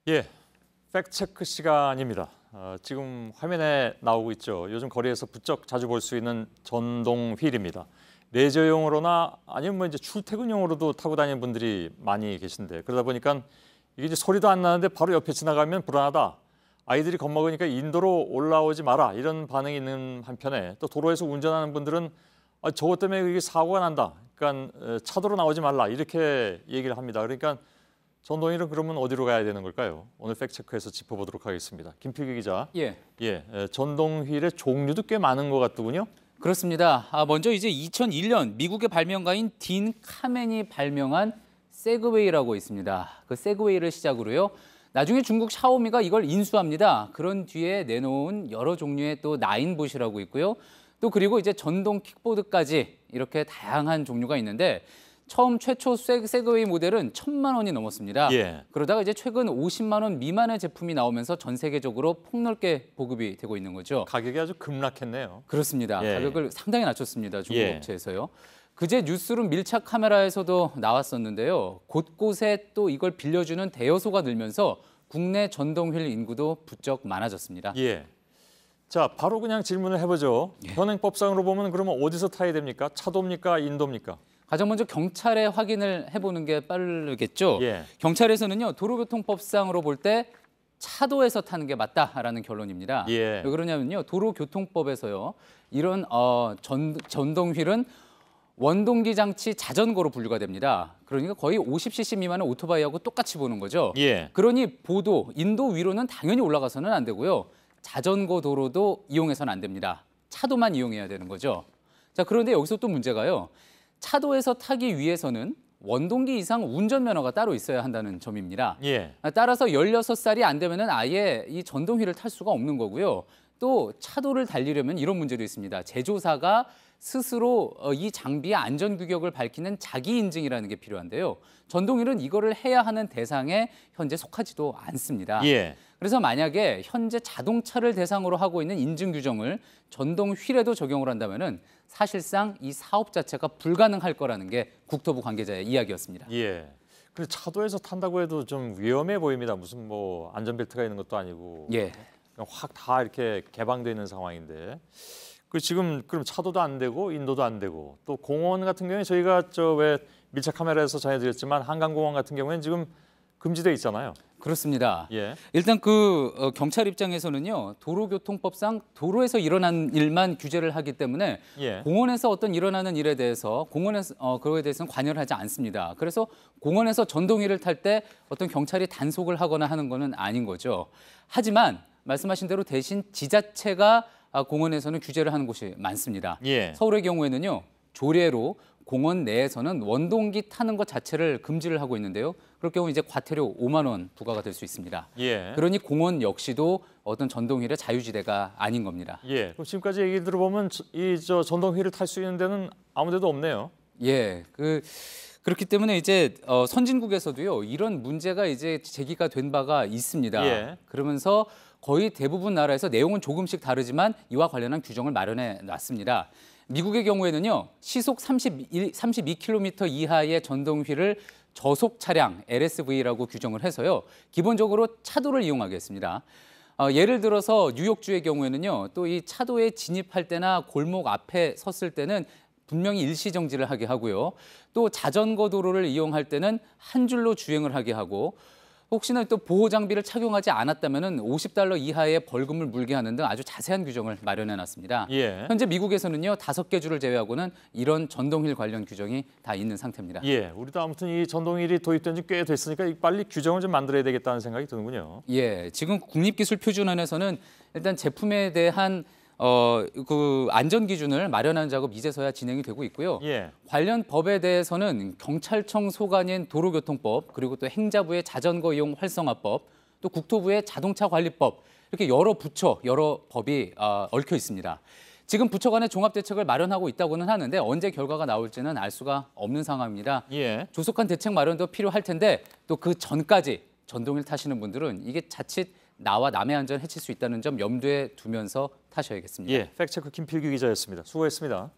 예, 팩트체크 시간입니다. 지금 화면에 나오고 있죠. 요즘 거리에서 부쩍 자주 볼 수 있는 전동 휠입니다. 레저용으로나 아니면 뭐 이제 출퇴근용으로도 타고 다니는 분들이 많이 계신데 그러다 보니까 이게 이제 소리도 안 나는데 바로 옆에 지나가면 불안하다. 아이들이 겁먹으니까 인도로 올라오지 마라 이런 반응이 있는 한편에 또 도로에서 운전하는 분들은 저것 때문에 이게 사고가 난다. 그러니까 차도로 나오지 말라 이렇게 얘기를 합니다. 그러니까 전동휠은 그러면 어디로 가야 되는 걸까요? 오늘 팩트체크에서 짚어보도록 하겠습니다. 김필기 기자. 예. 전동휠의 종류도 꽤 많은 것 같더군요. 그렇습니다. 먼저 이제 2001년 미국의 발명가인 딘 카멘이 발명한 세그웨이라고 있습니다. 그 세그웨이를 시작으로요. 나중에 중국 샤오미가 이걸 인수합니다. 그런 뒤에 내놓은 여러 종류의 또 나인봇이라고 있고요. 또 그리고 이제 전동 킥보드까지 이렇게 다양한 종류가 있는데 처음 최초 세그웨이 모델은 1,000만 원이 넘었습니다. 예. 그러다가 이제 최근 50만 원 미만의 제품이 나오면서 전 세계적으로 폭넓게 보급이 되고 있는 거죠. 가격이 아주 급락했네요. 그렇습니다. 예. 가격을 상당히 낮췄습니다. 중국 예. 업체에서요. 그제 뉴스룸 밀착 카메라에서도 나왔었는데요. 곳곳에 또 이걸 빌려주는 대여소가 늘면서 국내 전동휠 인구도 부쩍 많아졌습니다. 예. 자, 바로 그냥 질문을 해보죠. 현행법상으로 보면 그러면 어디서 타야 됩니까? 차도입니까? 인도입니까? 가장 먼저 경찰에 확인을 해보는 게 빠르겠죠. 예. 경찰에서는요. 도로교통법상으로 볼 때 차도에서 타는 게 맞다라는 결론입니다. 예. 왜 그러냐면요. 도로교통법에서요. 이런 전동휠은 원동기 장치 자전거로 분류가 됩니다. 그러니까 거의 50cc 미만의 오토바이하고 똑같이 보는 거죠. 예. 그러니 인도 위로는 당연히 올라가서는 안 되고요. 자전거 도로도 이용해서는 안 됩니다. 차도만 이용해야 되는 거죠. 자, 그런데 여기서 또 문제가요. 차도에서 타기 위해서는 원동기 이상 운전면허가 따로 있어야 한다는 점입니다. 예. 따라서 16살이 안 되면은 아예 이 전동휠을 탈 수가 없는 거고요. 또 차도를 달리려면 이런 문제도 있습니다. 제조사가 스스로 이 장비의 안전 규격을 밝히는 자기 인증이라는 게 필요한데요. 전동휠은 이거를 해야 하는 대상에 현재 속하지도 않습니다. 예. 그래서 만약에 현재 자동차를 대상으로 하고 있는 인증 규정을 전동휠에도 적용을 한다면은 사실상 이 사업 자체가 불가능할 거라는 게 국토부 관계자의 이야기였습니다. 예. 근데 차도에서 탄다고 해도 좀 위험해 보입니다. 무슨 뭐 안전벨트가 있는 것도 아니고. 예. 확 다 이렇게 개방돼 있는 상황인데. 그 지금 그럼 차도도 안 되고 인도도 안 되고 또 공원 같은 경우에 저희가 왜 밀착 카메라에서 전해드렸지만 한강공원 같은 경우에는 지금 금지돼 있잖아요. 그렇습니다. 예. 일단 경찰 입장에서는요. 도로교통법상 도로에서 일어난 일만 규제를 하기 때문에 예. 공원에서 어떤 일어나는 일에 대해서 그거에 대해서는 관여를 하지 않습니다. 그래서 공원에서 전동휠을 탈 때 어떤 경찰이 단속을 하거나 하는 거는 아닌 거죠. 하지만 말씀하신 대로 대신 지자체가 공원에서는 규제를 하는 곳이 많습니다. 예. 서울의 경우에는요. 조례로 공원 내에서는 원동기 타는 것 자체를 금지를 하고 있는데요. 그럴 경우 이제 과태료 5만 원 부과가 될 수 있습니다. 예. 그러니 공원 역시도 어떤 전동휠의 자유지대가 아닌 겁니다. 예. 그럼 지금까지 얘기 들어보면 전동휠을 탈 수 있는 데는 아무 데도 없네요. 예. 그렇기 때문에 이제 선진국에서도요. 이런 문제가 이제 제기가 된 바가 있습니다. 예. 그러면서 거의 대부분 나라에서 내용은 조금씩 다르지만 이와 관련한 규정을 마련해 놨습니다. 미국의 경우에는요. 시속 32km 이하의 전동휠을 저속 차량 LSV라고 규정을 해서요. 기본적으로 차도를 이용하게 했습니다. 예를 들어서 뉴욕주의 경우에는요. 또 이 차도에 진입할 때나 골목 앞에 섰을 때는 분명히 일시정지를 하게 하고요. 또 자전거 도로를 이용할 때는 한 줄로 주행을 하게 하고 혹시나 또 보호 장비를 착용하지 않았다면 $50 이하의 벌금을 물게 하는 등 아주 자세한 규정을 마련해 놨습니다. 예. 현재 미국에서는요. 5개 주를 제외하고는 이런 전동휠 관련 규정이 다 있는 상태입니다. 예. 우리도 아무튼 이 전동휠이 도입된 지 꽤 됐으니까 빨리 규정을 좀 만들어야 되겠다는 생각이 드는군요. 예. 지금 국립기술표준원에서는 일단 제품에 대한 안전 기준을 마련하는 작업 이제서야 진행이 되고 있고요. 예. 관련 법에 대해서는 경찰청 소관인 도로교통법, 그리고 또 행자부의 자전거 이용 활성화법, 또 국토부의 자동차 관리법, 이렇게 여러 부처, 여러 법이 얽혀 있습니다. 지금 부처 간의 종합 대책을 마련하고 있다고는 하는데 언제 결과가 나올지는 알 수가 없는 상황입니다. 예. 조속한 대책 마련도 필요할 텐데 또 그 전까지 전동휠 타시는 분들은 이게 자칫 나와 남의 안전 해칠 수 있다는 점 염두에 두면서 타셔야겠습니다. 예. 팩트체크 김필규 기자였습니다. 수고했습니다.